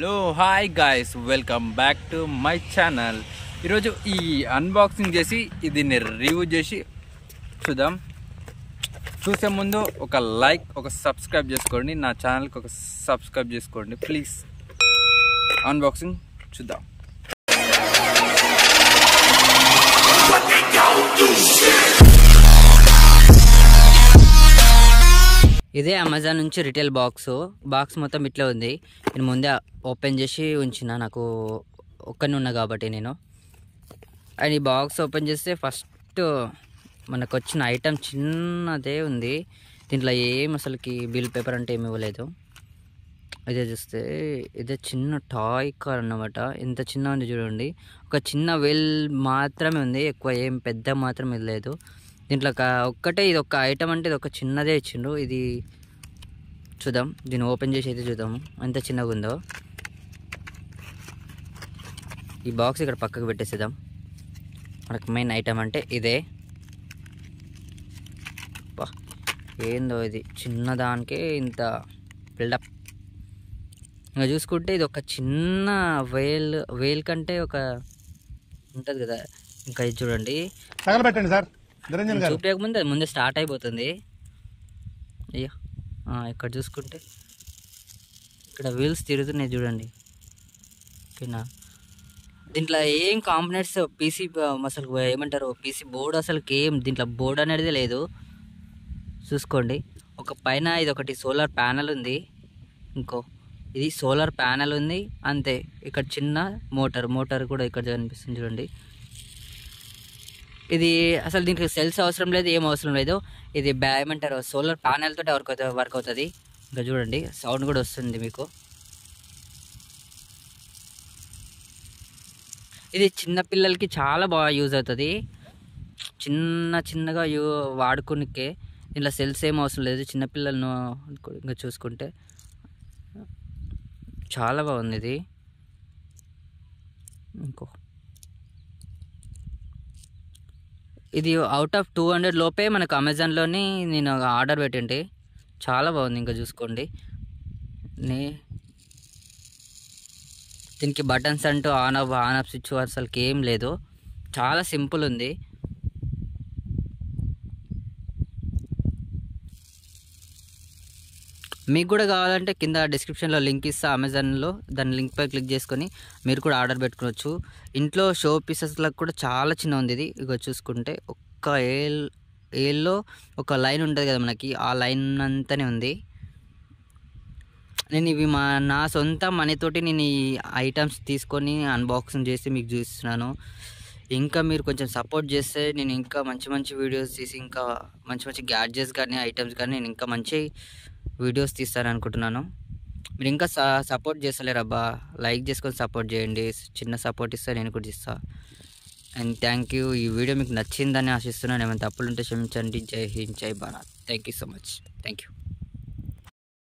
Hello hi guys, welcome back to my channel. ఈరోజు ఈ unboxing చేసి దీన్ని రివ్యూ చేసి చూద్దాం. చూసే ముందు ఒక లైక్, ఒక సబ్స్క్రైబ్ చేసుకోండి. నా ఛానల్కి ఒక సబ్స్క్రైబ్ చేసుకోండి ప్లీజ్. అన్బాక్సింగ్ చూద్దాం. ఇదే అమెజాన్ నుంచి రిటైల్ బాక్స్ మొత్తం ఇట్లా ఉంది. నేను ముందే ఓపెన్ చేసి ఉంచిన, నాకు ఒక్కనే ఉన్నా కాబట్టి నేను. అండ్ ఈ బాక్స్ ఓపెన్ చేస్తే ఫస్ట్ మనకు వచ్చిన ఐటమ్ చిన్నదే ఉంది. దీంట్లో ఏం అసలుకి బిల్ పేపర్ అంటే ఏమి ఇవ్వలేదు. ఇదే చూస్తే ఇదే చిన్న టాయ్ కార్ అన్నమాట. ఎంత చిన్న ఉంది చూడండి. ఒక చిన్న వేల్ మాత్రమే ఉంది, ఎక్కువ ఏం పెద్ద మాత్రం లేదు. దీంట్లో ఒక్కటే ఇది ఒక ఐటమ్ అంటే ఇది ఒక చిన్నదే ఇచ్చిండ్రు. ఇది చూద్దాం, దీన్ని ఓపెన్ చేసి అయితే చూద్దాము ఎంత చిన్నగా ఉందో. ఈ బాక్స్ ఇక్కడ పక్కకు పెట్టేసేద్దాం. మనకు మెయిన్ ఐటమ్ అంటే ఇదే. ఏందో ఇది చిన్నదానికే ఇంత బిల్డప్. ఇంకా చూసుకుంటే ఇది ఒక చిన్న వేల్ కంటే ఒక ఉంటుంది కదా. ఇంకా ఇది చూడండి, తగలబెట్టండి సార్. చూపించకముందు అది ముందే స్టార్ట్ అయిపోతుంది. అయ్యో, ఇక్కడ చూసుకుంటే ఇక్కడ వీల్స్ తిరుగుతున్నాయి చూడండి. ఓకేనా, దీంట్లో ఏం కాంపోనెంట్స్ పీసీ అసలు ఏమంటారు, పీసీ బోర్డు అసలుకి ఏం దీంట్లో బోర్డు అనేది లేదు. చూసుకోండి, ఒక పైన ఇది ఒకటి సోలార్ ప్యానెల్ ఉంది, ఇంకో ఇది సోలార్ ప్యానెల్ ఉంది అంతే. ఇక్కడ చిన్న మోటార్ కూడా ఇక్కడ కనిపిస్తుంది చూడండి. ఇది అసలు దీనికి సెల్స్ అవసరం లేదు, ఏం అవసరం లేదు. ఇది ఏమంటారు సోలార్ ప్యానెల్ తోటి వర్క్ అవుతుంది. ఇంకా చూడండి, సౌండ్ కూడా వస్తుంది మీకు. ఇది చిన్న పిల్లలకి చాలా బాగా యూజ్ అవుతుంది. చిన్నగా వాడుకునికే. దీంట్లో సెల్స్ ఏం అవసరం లేదు. చిన్నపిల్లలను ఇంకా చూసుకుంటే చాలా బాగుంది ఇది. ఇది అవుట్ ఆఫ్ 200 లోపే మనకు అమెజాన్లోని నేను ఆర్డర్ పెట్టింటి. చాలా బాగుంది. ఇంకా చూసుకోండి, దీనికి బటన్స్ అంటూ ఆన్ ఆఫ్ స్విచ్ అసలుకి ఏం లేదు. చాలా సింపుల్ ఉంది. మీకు కూడా కావాలంటే కింద డిస్క్రిప్షన్లో లింక్ ఇస్తా అమెజాన్లో. దాని లింక్పై క్లిక్ చేసుకొని మీరు కూడా ఆర్డర్ పెట్టుకోవచ్చు. ఇంట్లో షో పీసెస్లకు కూడా చాలా చిన్న ఉంది ఇది. ఇక చూసుకుంటే ఒక్క ఏల్లో ఒక లైన్ ఉంటుంది కదా మనకి, ఆ లైన్ అంతానే ఉంది. నేను ఇవి నా సొంత మనీతోటి నేను ఈ ఐటమ్స్ తీసుకొని అన్బాక్సింగ్ చేసి మీకు చూస్తున్నాను. ఇంకా మీరు కొంచెం సపోర్ట్ చేస్తే నేను ఇంకా మంచి వీడియోస్ తీసి, ఇంకా మంచి గ్యాడ్జెట్స్ కానీ ఐటమ్స్ కానీ నేను ఇంకా మంచి వీడియోస్ తీస్తాను అనుకుంటున్నాను. మీరు ఇంకా సపోర్ట్ చేస్తలేరు అబ్బా, లైక్ చేసుకొని సపోర్ట్ చేయండి. చిన్న సపోర్ట్ ఇస్తే నేను కూడా ఇస్తాను. And thank you. ఈ వీడియో మీకు నచ్చిందని ఆశిస్తున్నాను. ఏమైనా తప్పులు ఉంటే క్షమించండి. జై హింద్, జై Bharat. Thank you so much. Thank you.